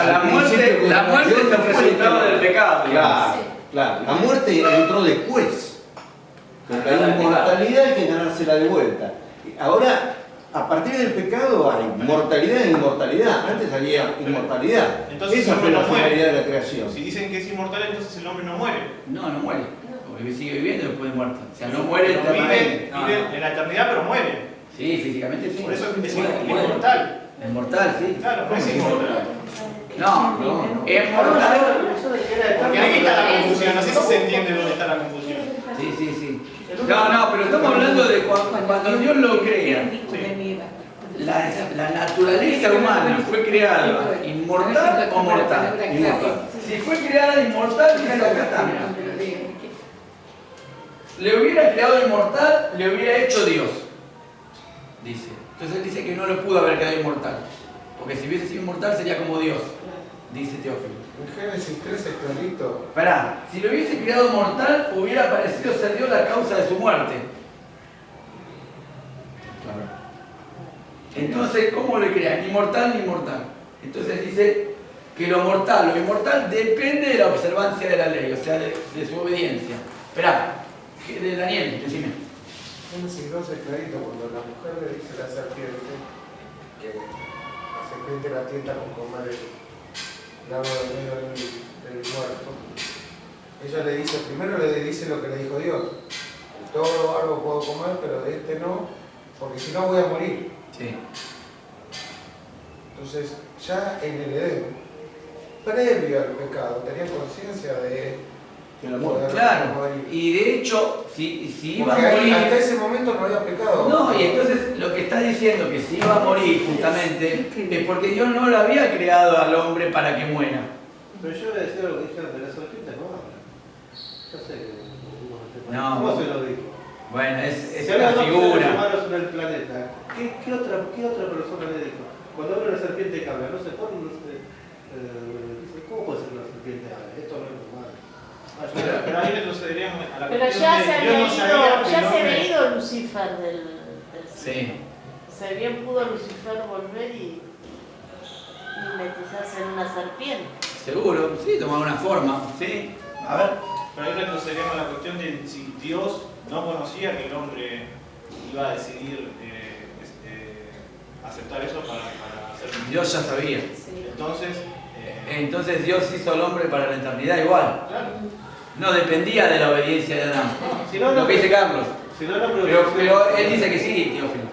la muerte es el resultado del pecado. Claro, claro. La muerte entró después. Con la inmortalidad hay que ganársela de vuelta. Ahora, a partir del pecado hay mortalidad e inmortalidad. Antes había inmortalidad. Entonces esa fue la finalidad de la Pero creación. si dicen que es inmortal, entonces el hombre no muere. No muere. Porque sigue viviendo después de muerto. O sea, no muere Pero eternamente. vive en la eternidad, pero muere. Sí, físicamente sí. Por eso es Muere. inmortal. Es mortal, sí. Claro, no es inmortal. No, es mortal. Porque ahí está la confusión. No sé si se entiende dónde está la confusión. Sí. No, pero estamos hablando de cuando Dios lo crea. La naturaleza humana fue creada inmortal o mortal. Si fue creada inmortal, dice acá está. Le hubiera creado inmortal, le hubiera hecho Dios. Dice. Entonces él dice que no lo pudo haber creado inmortal. Porque si hubiese sido inmortal sería como Dios, dice Teófilo. En Génesis 3 es clarito. Esperá, si lo hubiese creado mortal, hubiera parecido ser Dios la causa de su muerte. Entonces, ¿cómo le crea? Ni mortal ni inmortal. Entonces dice que lo mortal, lo inmortal depende de la observancia de la ley, o sea, de su obediencia. Esperá, de Daniel, decime. Génesis 2 es clarito, cuando la mujer le dice a la serpiente que la serpiente la tienta con comer el agua del medio del muerto, ella le dice, primero le dice lo que le dijo Dios: de todo árbol puedo comer, pero de este no, porque si no voy a morir. Sí. Entonces, ya en el Edén, previo al pecado, tenía conciencia de Que la muerte. Claro, y de hecho, si iba a porque morir... hasta ese momento no había pecado. No, y entonces lo que está diciendo que si iba a morir justamente es porque Dios no lo había creado al hombre para que muera. Pero yo voy a decir algo que dijeron de la serpiente, no habla. Yo sé que... No. ¿Cómo se lo dijo? Bueno, es Si una hablan dos seres figura. humanos en el planeta, ¿qué otra persona le dijo? Cuando habla una serpiente que habla, no se pone, no sé, ¿cómo puede ser que una serpiente hable? Esto no es normal. Pero ahí retrocederíamos a la Pero cuestión ya de se Dios había no sabía ido, que ya el se había hombre- ido Lucifer del Sí. Se bien pudo Lucifer volver y mimetizarse en una serpiente. Seguro, sí, tomar una forma. Sí, a ver. Pero ahí retrocederíamos a la cuestión de si Dios no conocía que el hombre iba a decidir aceptar eso para hacer. Dios ya sabía. Entonces, Entonces Dios hizo al hombre para la eternidad igual. claro. No dependía de la obediencia de Adán. Si no, Lo que dice Carlos. Si no, no, Pero él dice que sí, Teófilo.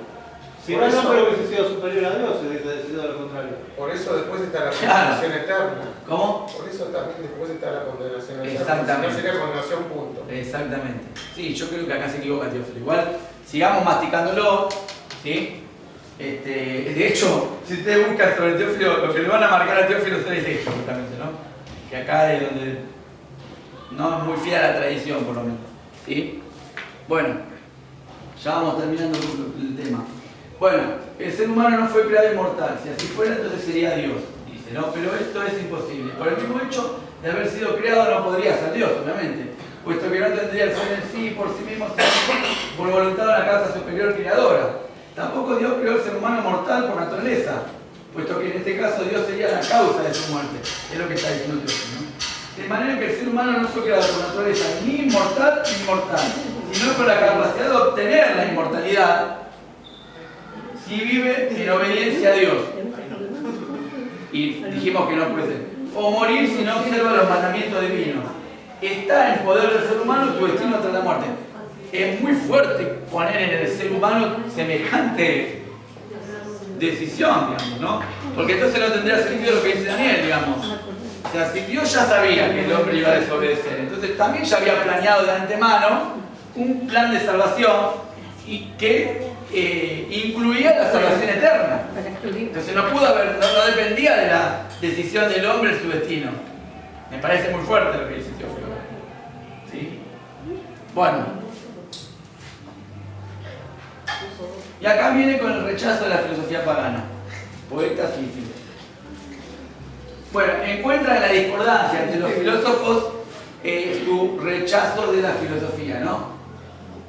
Si no, no, pero hubiese sido superior a Dios, hubiese decidido lo contrario. Por eso después está la Claro. condenación eterna. ¿Cómo? Por eso también después está la condenación eterna. Exactamente. Si no sería condenación, punto. Exactamente. Sí, yo creo que acá se equivoca Teófilo. Igual, sigamos masticándolo, ¿sí? De hecho, si ustedes buscan sobre Teófilo, lo que le van a marcar a Teófilo es esto, justamente, ¿no? Que acá es donde no es muy fiel a la tradición, por lo menos. ¿Sí? Bueno, ya vamos terminando el tema. Bueno, el ser humano no fue creado inmortal. Si así fuera, entonces sería Dios, dice, ¿no? Pero esto es imposible. Por el mismo hecho de haber sido creado, no podría ser Dios, obviamente, puesto que no tendría el ser en sí, por sí mismo, sino por voluntad de una causa superior creadora. Tampoco Dios creó el ser humano mortal por naturaleza, puesto que en este caso Dios sería la causa de su muerte. Es lo que está diciendo Dios, ¿no? De manera que el ser humano no fue creado por naturaleza ni inmortal ni inmortal, sino con la capacidad de obtener la inmortalidad si vive en obediencia a Dios. Y dijimos que no puede ser. O morir si no observa los mandamientos divinos. Está en poder del ser humano su destino tras la muerte. Es muy fuerte poner en el ser humano semejante decisión, digamos, ¿no? Porque entonces no tendría sentido lo que dice Daniel, digamos. O sea, si Dios ya sabía que el hombre iba a desobedecer, entonces también ya había planeado de antemano un plan de salvación y que incluía la salvación eterna. Entonces no pudo haber, no dependía de la decisión del hombre en su destino. Me parece muy fuerte lo que dice Teófilo. ¿Sí? Bueno. Y acá viene con el rechazo de la filosofía pagana. Poetas y filósofos. Bueno, encuentran la discordancia entre los filósofos su rechazo de la filosofía, ¿no?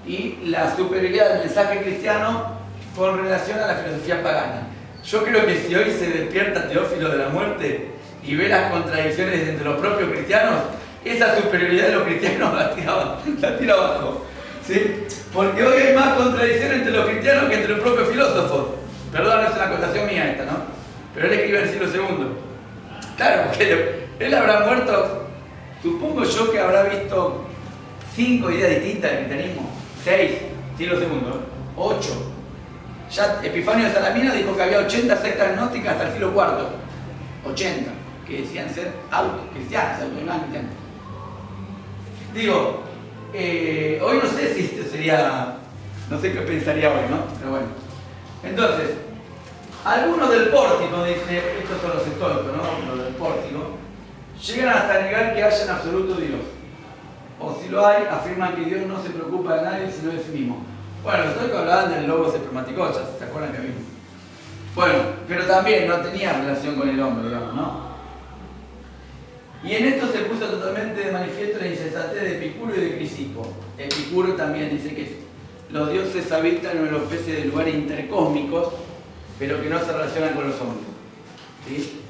Y la superioridad del mensaje cristiano con relación a la filosofía pagana. Yo creo que si hoy se despierta Teófilo de la muerte y ve las contradicciones entre los propios cristianos, esa superioridad de los cristianos la tira abajo. ¿Sí? Porque hoy hay más contradicciones entre los cristianos que entre los propios filósofos. Perdón, no es una acotación mía esta, ¿no? Pero él escribe en el siglo II. Claro, porque él habrá muerto, supongo yo que habrá visto 5 ideas distintas del cristianismo, 6, siglo II, 8. Ya Epifanio de Salamina dijo que había 80 sectas gnósticas hasta el siglo IV. 80, que decían ser cristianas, autodenominadas cristianas. Digo, hoy no sé si esto sería, no sé qué pensaría hoy, ¿no? Pero bueno. Entonces, algunos del pórtico, dice, estos son los estoicos, ¿no? Los del pórtico, llegan hasta negar que haya en absoluto Dios. O si lo hay, afirman que Dios no se preocupa de nadie sino de sí mismo. Bueno, los estoicos hablaban del logos espermaticochas, ¿se acuerdan que vimos? Bueno, pero también no tenía relación con el hombre, digamos, ¿no? Y en esto se puso totalmente de manifiesto la insensatez de Epicuro y de Crisipo. Epicuro también dice que los dioses habitan en una especie de lugares intercósmicos, pero que no se relacionan con los hombres. ¿Sí?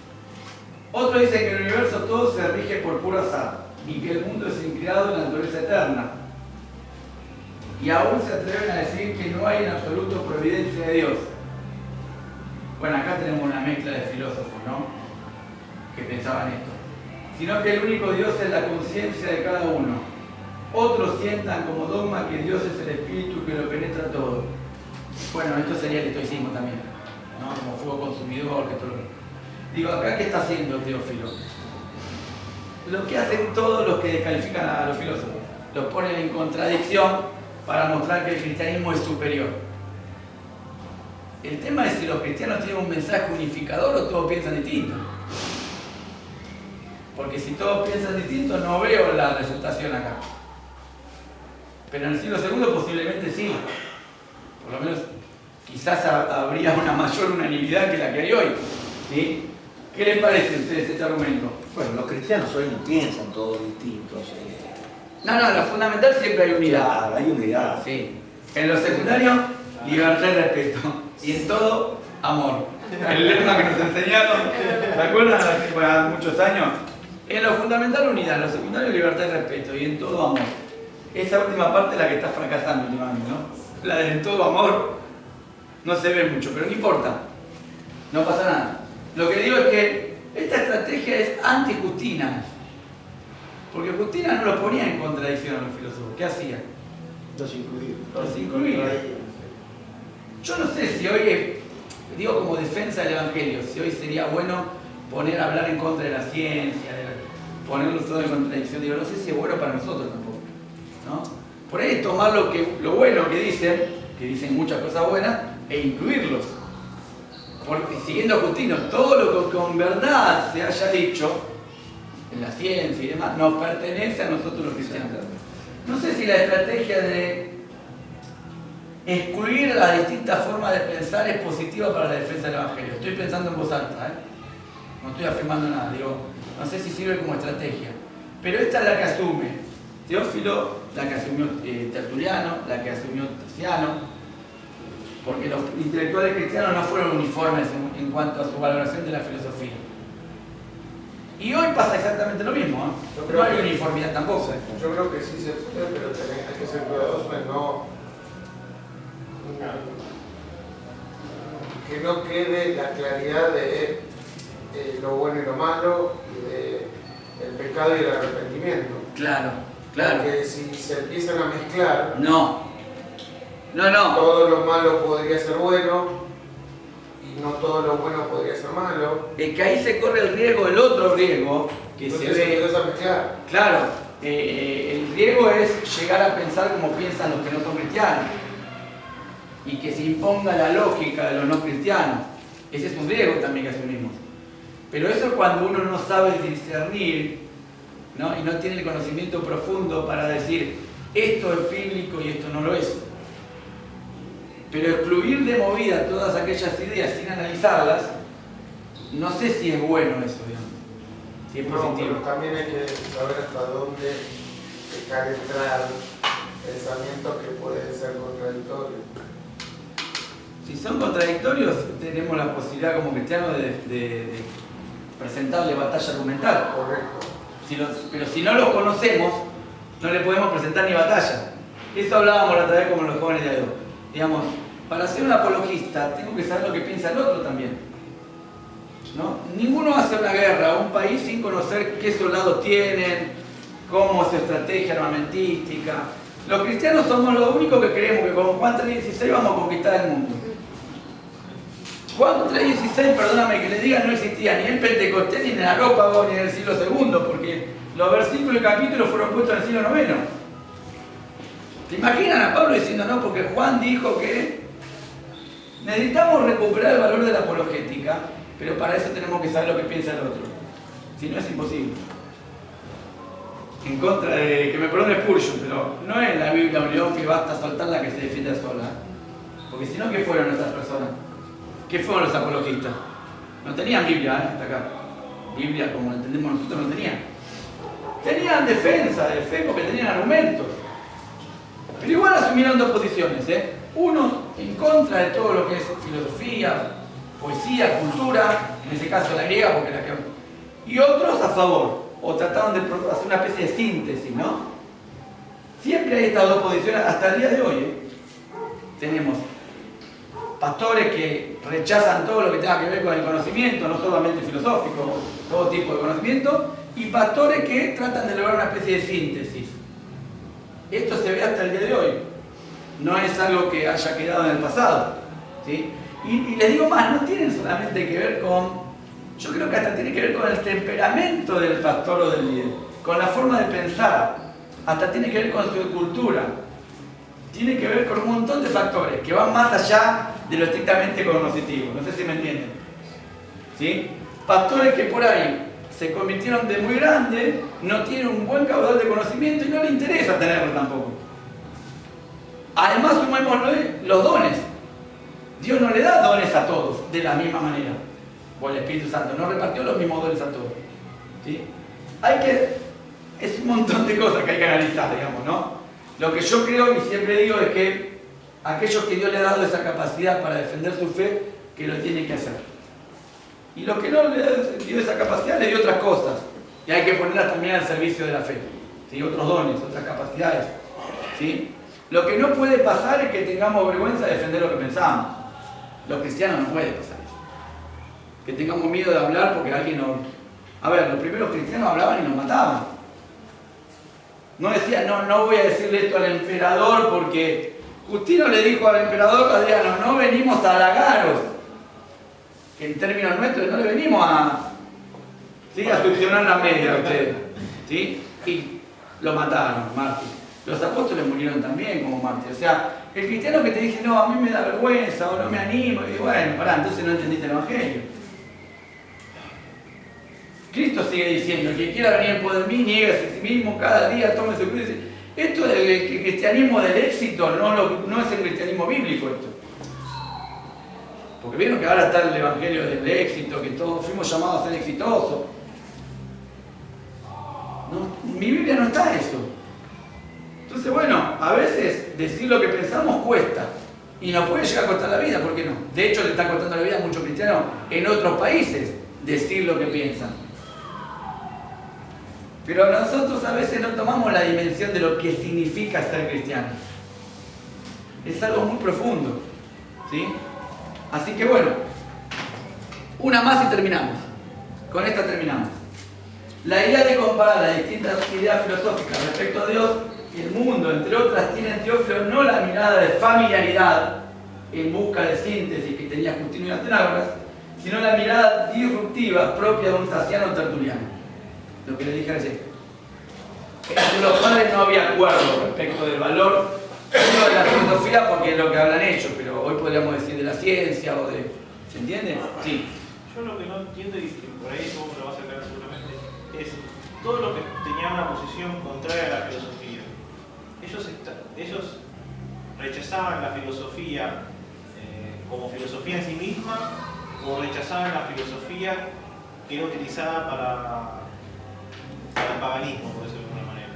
Otro dice que el universo todo se rige por puro azar y que el mundo es increado en la naturaleza eterna. Y aún se atreven a decir que no hay en absoluto providencia de Dios. Bueno, acá tenemos una mezcla de filósofos, ¿no? Que pensaban esto. Sino que el único Dios es la conciencia de cada uno. Otros sientan como dogma que Dios es el espíritu que lo penetra todo. Bueno, esto sería el estoicismo también, ¿no? Como fuego consumidor, que todo lo que... Digo, acá, ¿qué está haciendo Teófilo? Lo que hacen todos los que descalifican a los filósofos. Los ponen en contradicción para mostrar que el cristianismo es superior. El tema es si los cristianos tienen un mensaje unificador o todos piensan distinto. Porque si todos piensan distinto, no veo la resultación acá. Pero en el siglo II posiblemente sí. Por lo menos quizás habría una mayor unanimidad que la que hay hoy. ¿Sí? ¿Qué les parece a ustedes este argumento? Bueno, los cristianos hoy no piensan todos distintos. No, lo fundamental siempre hay unidad. Claro, hay unidad. Sí. En lo secundario, libertad y respeto. Y en todo, amor. El lema que nos enseñaron, ¿se acuerdan? Hace muchos años. En lo fundamental, unidad. En lo secundario, libertad y respeto. Y en todo, amor. Esa última parte es la que está fracasando últimamente, ¿no? La de en todo amor no se ve mucho, pero no importa. No pasa nada. Lo que digo es que esta estrategia es anti-Justina. Porque Justina no lo ponía en contradicción a los filósofos. ¿Qué hacía? Los incluidos. Los incluía. Yo no sé si hoy, digo como defensa del Evangelio, si hoy sería bueno hablar en contra de la ciencia, ponerlo todo en contradicción. Digo, no sé si es bueno para nosotros tampoco, ¿no? Por ahí tomar lo bueno que dicen muchas cosas buenas, e incluirlos. Porque siguiendo a Justino, todo lo que con verdad se haya dicho en la ciencia y demás, nos pertenece a nosotros los cristianos. No sé si la estrategia de excluir las distintas formas de pensar es positiva para la defensa del Evangelio. Estoy pensando en voz alta, no estoy afirmando nada, digo, no sé si sirve como estrategia. Pero esta es la que asume Teófilo, la que asumió Tertuliano, la que asumió Terciano, porque los intelectuales cristianos no fueron uniformes en cuanto a su valoración de la filosofía. Y hoy pasa exactamente lo mismo, no hay uniformidad tampoco. Yo creo que sí se puede, pero hay que ser cuidadoso de que no quede la claridad de lo bueno y lo malo, y de el pecado y el arrepentimiento. Claro. Porque si se empiezan a mezclar, no. todo lo malo podría ser bueno y no todo lo bueno podría ser malo. Es que ahí se corre el otro riesgo que Entonces se ve. empiezas a mezclar. Claro, el riesgo es llegar a pensar como piensan los que no son cristianos y que se imponga la lógica de los no cristianos. Ese es un riesgo también que asumimos. Pero eso es cuando uno no sabe discernir, ¿no? Y no tiene el conocimiento profundo para decir esto es bíblico y esto no lo es. Pero excluir de movida todas aquellas ideas sin analizarlas, no sé si es bueno eso, digamos. Si es positivo. Pero también hay que saber hasta dónde dejar entrar pensamientos que pueden ser contradictorios. Si son contradictorios, tenemos la posibilidad como cristianos presentarle batalla argumental. Correcto. Pero si no los conocemos, no le podemos presentar ni batalla. Eso hablábamos la otra vez como los jóvenes de hoy. Digamos, para ser un apologista tengo que saber lo que piensa el otro también, ¿no? Ninguno hace una guerra a un país sin conocer qué soldados tienen, cómo es su estrategia armamentística. Los cristianos somos los únicos que creemos que con Juan 3:16 vamos a conquistar el mundo. Juan 3:16, perdóname que le diga, no existía ni en Pentecostés, ni en el Areópago, ni en el siglo II, porque los versículos y capítulos fueron puestos en el siglo IX. ¿Te imaginan a Pablo diciendo no? Porque Juan dijo que necesitamos recuperar el valor de la apologética, pero para eso tenemos que saber lo que piensa el otro. Si no, es imposible. En contra de, que me perdone Spurgeon, pero no es la Biblia un león que basta soltarla que se defienda sola. Porque si no, ¿qué fueron estas personas? ¿Qué fueron los apologistas? No tenían Biblia, hasta acá. Biblia, como la entendemos nosotros, no tenían. Tenían defensa de fe porque tenían argumentos. Pero igual asumieron dos posiciones, ¿eh? Uno en contra de todo lo que es filosofía, poesía, cultura, en ese caso la griega, porque la que... y otros a favor, o trataron de hacer una especie de síntesis, ¿no? Siempre hay estas dos posiciones hasta el día de hoy, ¿eh? Tenemos pastores que rechazan todo lo que tenga que ver con el conocimiento, no solamente filosófico, todo tipo de conocimiento, y pastores que tratan de lograr una especie de síntesis. Esto se ve hasta el día de hoy. No es algo que haya quedado en el pasado, ¿sí? Y les digo más, no tienen solamente que ver con... yo creo que hasta tiene que ver con el temperamento del pastor o del líder, con la forma de pensar, hasta tiene que ver con su cultura, tiene que ver con un montón de factores que van más allá de lo estrictamente cognoscitivo. No sé si me entienden, ¿sí? Pastores que por ahí se convirtieron de muy grandes, no tienen un buen caudal de conocimiento y no les interesa tenerlo tampoco. Además, sumémosle los dones. Dios no le da dones a todos de la misma manera. O el Espíritu Santo no repartió los mismos dones a todos, ¿sí? Es un montón de cosas que hay que analizar, digamos, ¿no? Lo que yo creo y siempre digo es que aquellos que Dios le ha dado esa capacidad para defender su fe, que lo tienen que hacer. Y los que no le dio esa capacidad, le dio otras cosas. Y hay que ponerlas también al servicio de la fe, ¿sí? Otros dones, otras capacidades, ¿sí? Lo que no puede pasar es que tengamos vergüenza de defender lo que pensamos. Los cristianos no puede pasar eso. Que tengamos miedo de hablar porque alguien nos... A ver, los primeros cristianos hablaban y nos mataban. No decían, no voy a decirle esto al emperador porque Justino le dijo al emperador Adriano, no venimos a halagaros. Que en términos nuestros no le venimos a, ¿sí?, a succionar la media a ustedes, ¿sí? Y lo mataron, mártir. Los apóstoles murieron también como mártires. O sea, el cristiano que te dice, no, a mí me da vergüenza o no me animo, y bueno, pará, entonces no entendiste el Evangelio. Cristo sigue diciendo, el que quiera venir en pos de mí, niéguese a sí mismo, cada día tome su cruz. Esto del cristianismo del éxito no es el cristianismo bíblico esto. Porque vieron que ahora está el evangelio del éxito, que todos fuimos llamados a ser exitosos. No, en mi Biblia no está eso. Entonces, bueno, a veces decir lo que pensamos cuesta. Y nos puede llegar a costar la vida, ¿por qué no? De hecho, le está costando la vida a muchos cristianos en otros países decir lo que piensan. Pero nosotros a veces no tomamos la dimensión de lo que significa ser cristiano. Es algo muy profundo, ¿sí? Así que bueno, una más y terminamos. Con esta terminamos. La idea de comparar las distintas ideas filosóficas respecto a Dios y el mundo, entre otras, tiene en Teófilo no la mirada de familiaridad en busca de síntesis que tenía Justino y Atenágoras, sino la mirada disruptiva propia de un Tasiano tertuliano. Lo que le dije recién. Entre los padres no había acuerdo respecto del valor uno de la filosofía porque es lo que hablan ellos, pero hoy podríamos decir de la ciencia o de... ¿Se entiende? Sí. Yo lo que no entiendo, y que por ahí vos me lo vas a sacar seguramente, es todo lo que tenía una posición contraria a la filosofía. Ellos rechazaban la filosofía como filosofía en sí misma, o rechazaban la filosofía que era utilizada para el paganismo, por decirlo de alguna manera.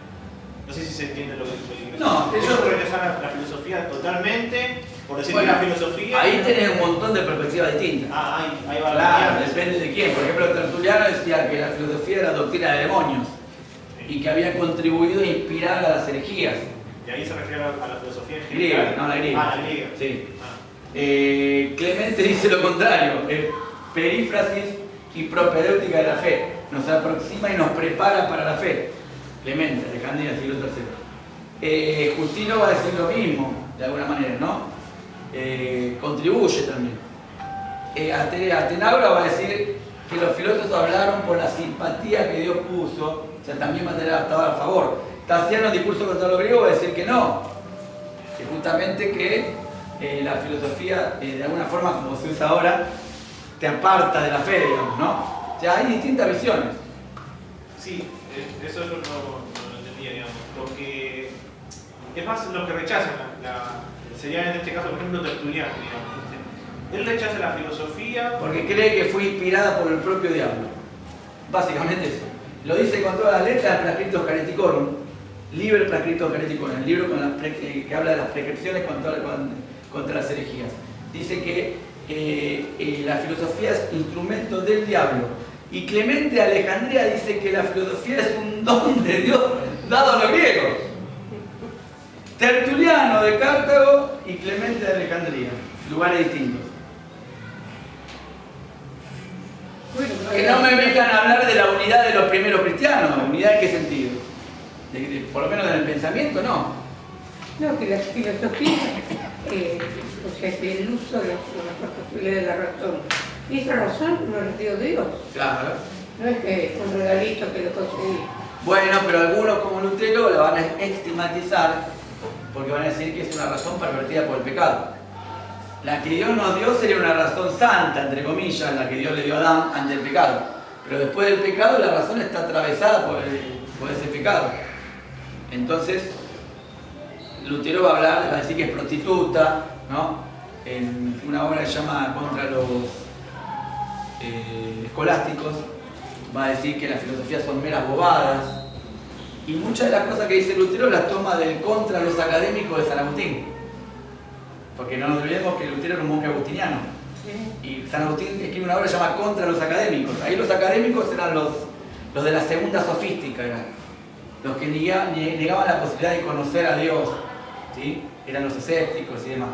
No sé si se entiende lo que estoy diciendo. No, ellos rechazaban la filosofía totalmente Por decir Bueno, que la filosofía... ahí tenés un montón de perspectivas distintas. Ah, ahí va la Claro, variante. depende de quién. Por ejemplo, Tertuliano decía que la filosofía era doctrina de demonios y que había contribuido a inspirar a las herejías. Y ahí se refiere a la filosofía en Griega, general. no la griega. Ah, la griega. Sí. Ah. Clemente dice lo contrario, perífrasis y propedéutica de la fe. Nos aproxima y nos prepara para la fe. Clemente, Alejandría, siglo III. Justino va a decir lo mismo, de alguna manera, ¿no? Contribuye también. Atenagora va a decir que los filósofos hablaron por la simpatía que Dios puso, o sea, también estaba a favor. Taciano, en Discurso contra los griegos, va a decir que no, que justamente que la filosofía, de alguna forma, como se usa ahora, te aparta de la fe, digamos, ¿no? O sea, hay distintas visiones. Sí, eso yo no lo entendía, digamos. Lo que es más lo que rechazan, sería en este caso, por ejemplo, Tertuliano, digamos. Él rechaza la filosofía Porque cree que fue inspirada por el propio diablo. Básicamente eso. Lo dice con todas las letras, Prescriptos Hereticorum, Liber Prescriptos Hereticorum, el libro que habla de las prescripciones contra las herejías. Dice que la filosofía es instrumento del diablo. Y Clemente de Alejandría dice que la filosofía es un don de Dios dado a los griegos. Tertuliano de Cartago y Clemente de Alejandría, lugares distintos. Que no me vengan a hablar de la unidad de los primeros cristianos. ¿Unidad en qué sentido? Por lo menos en el pensamiento, no. No, que la filosofía, o sea, es el uso de las posibilidades de la razón. Y esa razón nos la dio Dios. Claro. No es que un regalito que lo conseguí. Bueno, pero algunos como Lutero la van a estigmatizar porque van a decir que es una razón pervertida por el pecado. La que Dios nos dio sería una razón santa, entre comillas, la que Dios le dio a Adán ante el pecado. Pero después del pecado la razón está atravesada por ese pecado. Entonces, Lutero va a decir que es prostituta, ¿no? En una obra que se llama Contra los Escolásticos, va a decir que las filosofías son meras bobadas. Y muchas de las cosas que dice Lutero las toma del Contra los Académicos de San Agustín. Porque no nos olvidemos que Lutero era un monje agustiniano. Y San Agustín escribe una obra que se llama Contra los Académicos. Ahí los académicos eran los de la segunda sofística, los que negaban la posibilidad de conocer a Dios, ¿sí? Eran los escépticos y demás.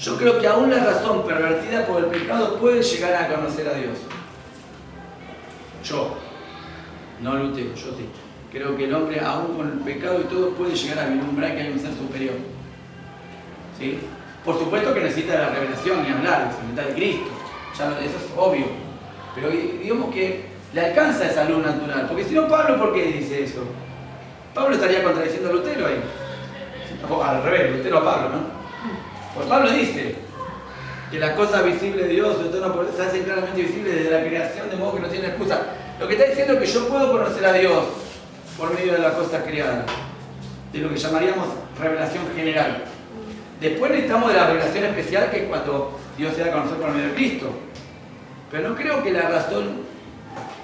Yo creo que aún la razón pervertida por el pecado puede llegar a conocer a Dios. Yo, no Lutero, yo sí. Creo que el hombre, aún con el pecado y todo, puede llegar a vislumbrar que hay un ser superior. ¿Sí? Por supuesto que necesita la revelación, ni hablar, de la de Cristo. Ya eso es obvio. Pero digamos que le alcanza esa luz natural. Porque si no, Pablo, ¿por qué dice eso? Pablo estaría contradiciendo a Lutero ahí. O al revés, Lutero a Pablo, ¿no? Pues Pablo dice que las cosas visibles de Dios, sobre todo, se hacen claramente visibles desde la creación, de modo que no tienen excusa. Lo que está diciendo es que yo puedo conocer a Dios por medio de las cosas creadas, de lo que llamaríamos revelación general. Después necesitamos de la revelación especial, que es cuando Dios se da a conocer por medio de Cristo. Pero no creo que la razón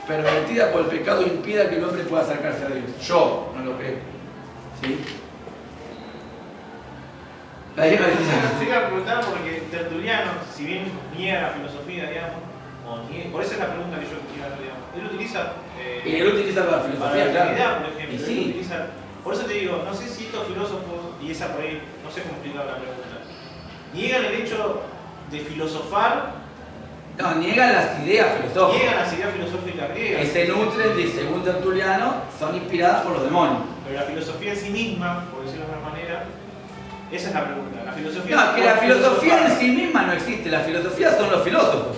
pervertida por el pecado impida que el hombre pueda acercarse a Dios. Yo no lo creo. ¿Sí? La Te iba a preguntar porque Tertuliano, si bien niega la filosofía, digamos, por eso es la pregunta que yo quiero hacer, digamos. Él utiliza... y él utiliza la filosofía, para la claro. realidad, por ejemplo. Y Él sí. utiliza, por eso te digo, no sé si estos filósofos, y esa por ahí, no sé cómo explicar la pregunta, niegan el hecho de filosofar, No, niegan las ideas filosóficas. niegan las ideas filosóficas griegas. Que se nutren, según Tertuliano, son inspiradas por los demonios. Pero la filosofía en sí misma, por decirlo de alguna manera, esa es la pregunta. La filosofía No, que la puede filosofía en filosofar. sí misma no existe. La filosofía son los filósofos.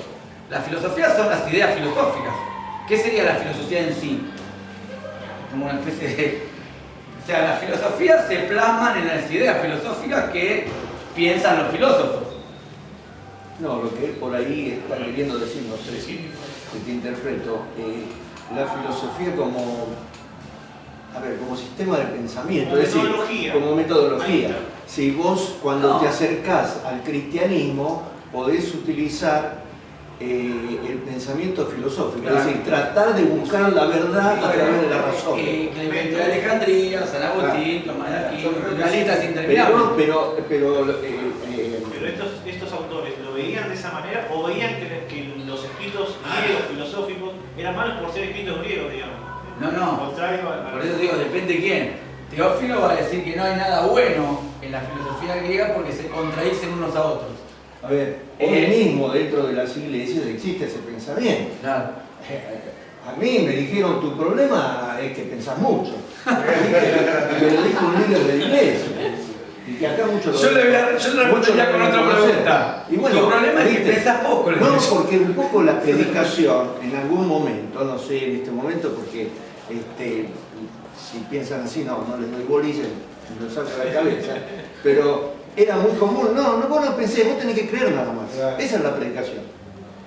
La filosofía son las ideas filosóficas. ¿Qué sería la filosofía en sí? Como una especie de... O sea, las filosofías se plasman en las ideas filosóficas que piensan los filósofos. No, lo que él por ahí está queriendo decir, no sé si te interpreto, la filosofía como, como sistema de pensamiento, Como es decir, metodología. como Ahí metodología. está. Si vos cuando No. te acercás al cristianismo podés utilizar el pensamiento filosófico, Claro. es decir, tratar de buscar la verdad a través de la razón. Clemente de Alejandría, San Agustín, Tomás de Aquino, una lista interminable. Pero Estos autores lo veían de esa manera o veían que los escritos griegos filosóficos eran malos por ser escritos griegos, digamos. No. Contrario a Por eso digo, depende quién. Teófilo va a decir que no hay nada bueno en la filosofía griega porque se contradicen unos a otros. a ver, hoy mismo dentro de las iglesias existe ese pensamiento. Claro. A mí me dijeron, tu problema es que pensás mucho. Me lo dijo un líder de la iglesia. Y que acá mucho Yo le respondería con otra pregunta. Y bueno, tu problema es que ¿viste? pensás poco. le No, digo yo. porque un poco la predicación, en algún momento, no sé en este momento, porque si piensan así, no les doy bolilla, me lo saco de la cabeza, pero era muy común, vos no pensés, vos tenés que creer nada más. Esa es la predicación.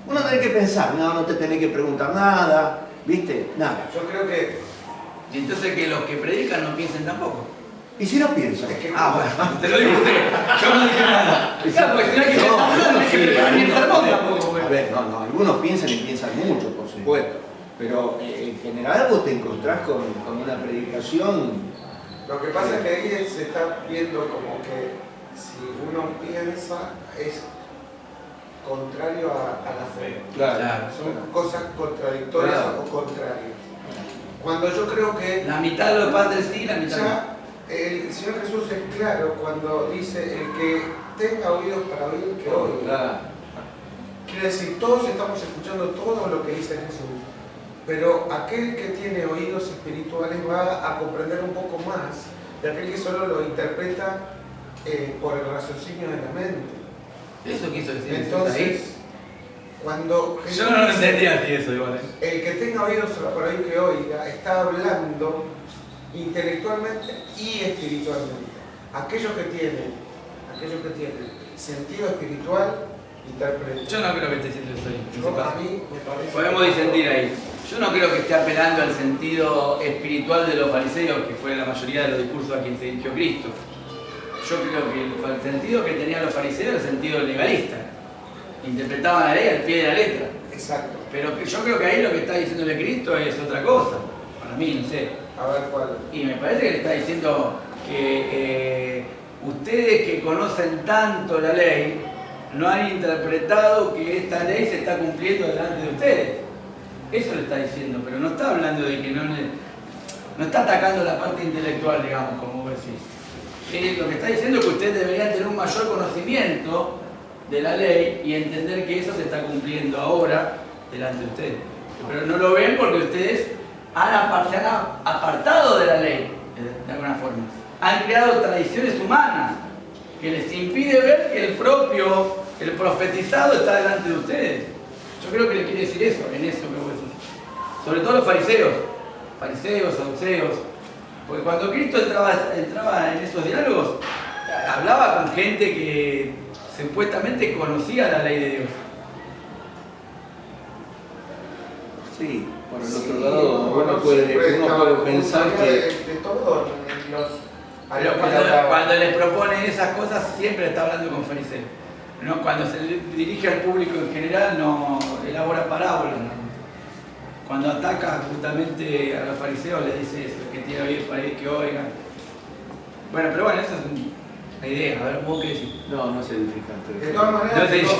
Vos no tenés que pensar, no te tenés que preguntar nada, ¿viste? Nada. Yo creo que Y entonces que los que predican no piensen tampoco. Y si no piensan. es que Bueno, te lo digo usted. Yo no dije nada. Claro, porque si no hay que pensar nada, no hay que preparar ni el sermón tampoco. A ver, algunos piensan y piensan mucho, por supuesto, pero en general vos te encontrás con una predicación. lo que pasa es que ahí se está viendo como que si uno piensa es contrario a la fe. Claro. Son cosas contradictorias Claro. o contrarias. Cuando yo creo que La mitad de los padres sí, la mitad no. ya el Señor Jesús es claro cuando dice el que tenga oídos para oír, que oiga. Quiere decir, todos estamos escuchando todo lo que dice Jesús, pero aquel que tiene oídos espirituales va a comprender un poco más de aquel que solo lo interpreta por el raciocinio de la mente. Eso quiso decir Jesús ahí. Entonces, cuando Jesús Yo no lo dice, entendía así eso igual. el que tenga oídos para oír, que oiga, está hablando intelectualmente y espiritualmente. Aquellos que tienen sentido espiritual, interpretan. Yo no creo que esté diciendo eso ahí. A mí me parece Podemos disentir ahí. Yo no creo que esté apelando al sentido espiritual de los fariseos, que fue la mayoría de los discursos a quien se dirigió Cristo. Yo creo que el sentido que tenían los fariseos era el sentido legalista. Interpretaban la ley al pie de la letra. exacto. Pero yo creo que ahí lo que está diciéndole Cristo es otra cosa. Para mí, no sé. A ver cuál. Y me parece que le está diciendo que ustedes que conocen tanto la ley, no han interpretado que esta ley se está cumpliendo delante de ustedes. Eso le está diciendo, pero no está hablando de que no está atacando la parte intelectual, digamos, como vos decís. Lo que está diciendo es que ustedes deberían tener un mayor conocimiento de la ley y entender que eso se está cumpliendo ahora delante de ustedes. Pero no lo ven porque ustedes se han apartado de la ley, de alguna forma. Han creado tradiciones humanas que les impide ver que el profetizado está delante de ustedes. Yo creo que le quiere decir eso, en eso que vos decís. Sobre todo los fariseos, saduceos. Porque cuando Cristo entraba en esos diálogos, hablaba con gente que supuestamente conocía la ley de Dios. Sí, por el Sí, otro lado, bueno, uno puede siempre pensar estaba que. de todo Pero cuando les propone esas cosas, siempre está hablando con fariseos. ¿No? Cuando se dirige al público en general, no elabora parábolas. ¿No? Cuando ataca justamente a los fariseos, les dice eso, que tiene oídos para ir, que oigan. Bueno, pero bueno, esa es la idea. A ver, ¿vos qué decís? No es edificante. De todas maneras, No te digo.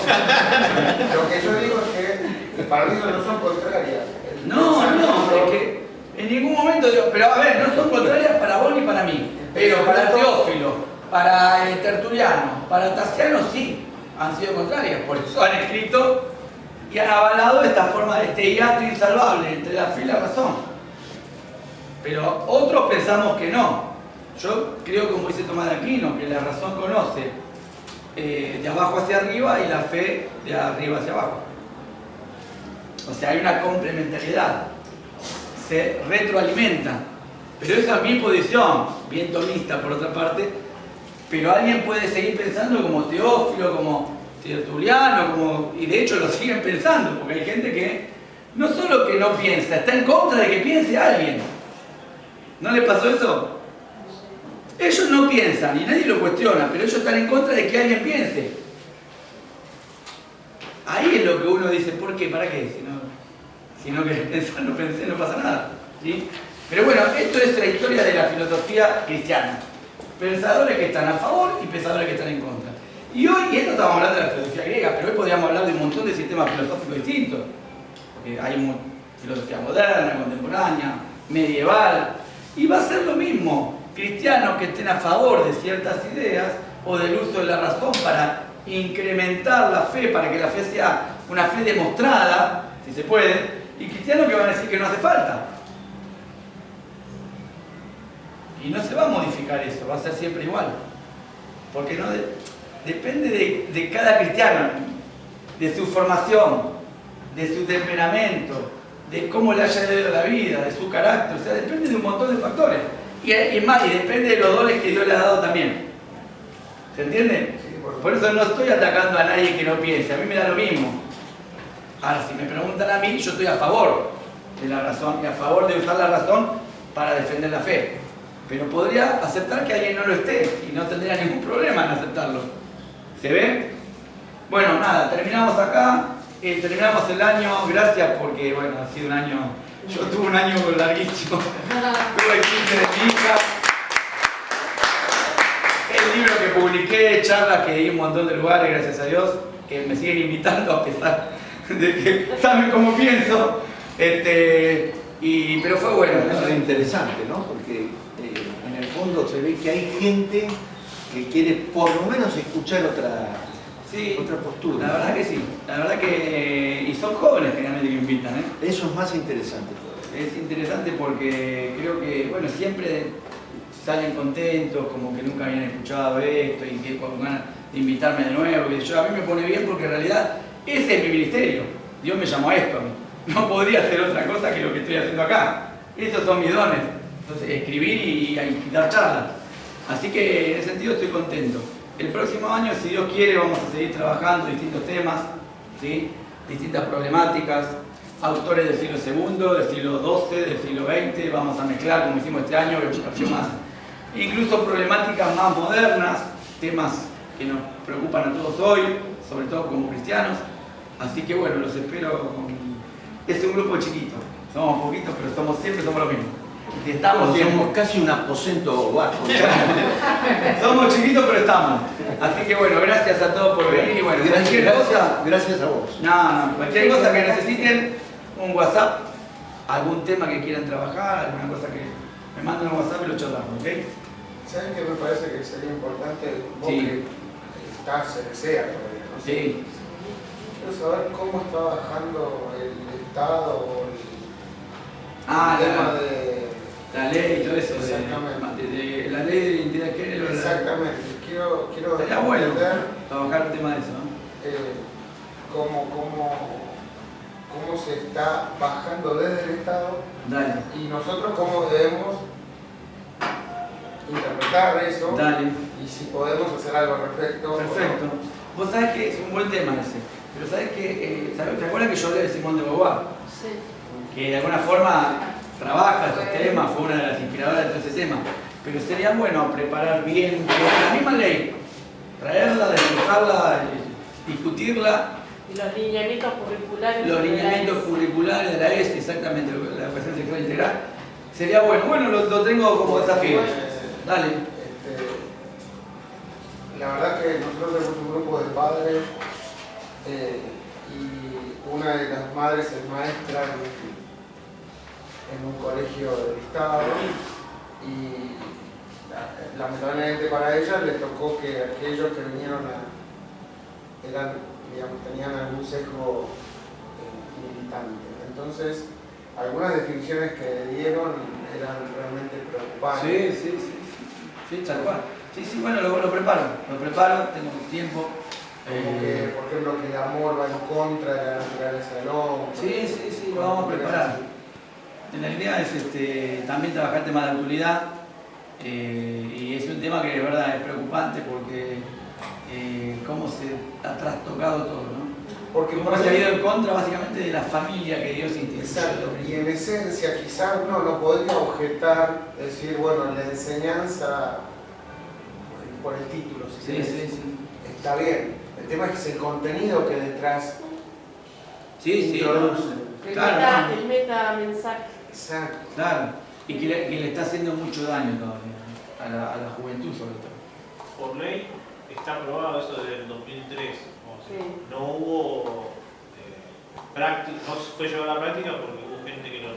lo que yo digo es que para mí no son contrarias. No, es que en ningún momento digo, pero a ver, no son contrarias para vos ni para mí, pero para Teófilo, para Tertuliano, para Tasiano sí han sido contrarias, por eso han escrito y han avalado esta forma de este hiato insalvable entre la fe y la razón. Pero otros pensamos que no. Yo creo, como dice Tomás de Aquino, que la razón conoce de abajo hacia arriba y la fe de arriba hacia abajo. O sea, hay una complementariedad, se retroalimentan. Pero esa es mi posición, bien tomista por otra parte, pero alguien puede seguir pensando como Teófilo, como Tertuliano, y de hecho lo siguen pensando, porque hay gente que no solo que no piensa, está en contra de que piense alguien. ¿No le pasó eso? Ellos no piensan y nadie lo cuestiona, pero ellos están en contra de que alguien piense. Ahí es lo que uno dice, ¿por qué? ¿Para qué? Si no que pensar, no pensé, no pasa nada. ¿Sí? Pero bueno, esto es la historia de la filosofía cristiana. Pensadores que están a favor y pensadores que están en contra. Y hoy, y esto estamos hablando de la filosofía griega, pero hoy podríamos hablar de un montón de sistemas filosóficos distintos. Hay filosofía moderna, contemporánea, medieval, y va a ser lo mismo. Cristianos que estén a favor de ciertas ideas o del uso de la razón para incrementar la fe, para que la fe sea una fe demostrada, si se puede, y cristianos que van a decir que no hace falta. Y no se va a modificar eso, va a ser siempre igual. Porque no depende de cada cristiano, de su formación, de su temperamento, de cómo le haya ido la vida, de su carácter, o sea, depende de un montón de factores. Y más, y depende de los dones que Dios le ha dado también. ¿Se entiende? Sí, Por eso no estoy atacando a nadie que no piense, a mí me da lo mismo. Ahora, si me preguntan a mí, yo estoy a favor de la razón y a favor de usar la razón para defender la fe. Pero podría aceptar que alguien no lo esté y no tendría ningún problema en aceptarlo. ¿Se ve? Bueno, nada, terminamos acá, terminamos el año, gracias porque, bueno, ha sido un año, yo tuve un año larguísimo, tuve el 15 de mi hija, el libro que publiqué, charlas que di en un montón de lugares, gracias a Dios, que me siguen invitando a pesar de que saben cómo pienso, pero fue bueno. Eso es interesante, ¿no? Porque en el fondo se ve que hay gente que quiere por lo menos escuchar otra postura. La verdad que sí, la verdad que... y son jóvenes generalmente que me invitan, ¿eh? Eso es más interesante. Es interesante porque creo que, bueno, siempre salen contentos, como que nunca habían escuchado esto y que con ganas de invitarme de nuevo. Y a mí me pone bien porque en realidad ese es mi ministerio. Dios me llamó a esto. No podría hacer otra cosa que lo que estoy haciendo acá. Estos son mis dones. Entonces, escribir y dar charlas. Así que en ese sentido estoy contento. El próximo año, si Dios quiere, vamos a seguir trabajando distintos temas, ¿sí? Distintas problemáticas, autores del siglo II, del siglo XII, del siglo XX, vamos a mezclar como hicimos este año, más. Incluso problemáticas más modernas, temas que nos preocupan a todos hoy, sobre todo como cristianos. Así que bueno, los espero. Es un grupo chiquito, somos poquitos, pero siempre somos lo mismo. Y estamos siempre. Somos casi un aposento bajo. Somos chiquitos, pero estamos. Así que bueno, gracias a todos por venir y bueno, cualquier cosa. Gracias a vos. No, cualquier cosa que necesiten, un WhatsApp, algún tema que quieran trabajar, alguna cosa que me manden un WhatsApp y lo charlamos, ¿ok? ¿Sabes qué me parece que sería importante? Vos Sí. que estás en SEA todavía, ¿no? Sí. Quiero saber cómo está bajando el Estado, Ah, el tema de... la ley y todo eso, Exactamente. de la ley de identidad de género. Exactamente. Quiero Sería bueno entender trabajar el tema de eso, ¿no? cómo se está bajando desde el Estado Dale, y nosotros cómo debemos interpretar eso dale. y si podemos hacer algo al respecto. Perfecto. Vos sabés que es un buen tema ese, pero sabés que, ¿te acuerdas que yo hablé de Simón de Beauvoir? Sí. Que de alguna forma trabaja estos temas, fue una de las inspiradoras de todo ese tema. Pero sería bueno preparar bien la misma ley, traerla, desarrollarla, discutirla. Y los lineamientos curriculares. Los lineamientos curriculares de la ESI, exactamente, la educación sexual integral. Sería bueno. Bueno, lo tengo como desafío. Dale. La verdad que nosotros tenemos un grupo de padres y una de las madres es maestra en un colegio del Estado y lamentablemente para ella le tocó que aquellos que vinieron tenían algún sesgo militante. Entonces, algunas definiciones que le dieron eran realmente preocupantes. Sí, tal cual. Sí, bueno, lo preparo, tengo tiempo. Como que, por ejemplo, que el amor va en contra de la naturaleza del hombre. Sí, lo vamos a preparar. La idea es también trabajar el tema de la autoridad y es un tema que de verdad es preocupante porque cómo se ha trastocado todo, ¿no? Porque cómo se ha ido en contra básicamente de la familia que Dios instituyó. Exacto, y en esencia quizás uno no podría objetar, decir, bueno, la enseñanza por el título, si querés, está bien. El tema es que es el contenido que detrás Sí, sí. introduce. Claro, El meta mensaje. Exacto. Claro. Y que le está haciendo mucho daño todavía a la juventud sobre todo. Por ley está aprobado eso desde el 2003. O sea, Sí. no hubo práctica, no fue llevado a la práctica porque hubo gente que lo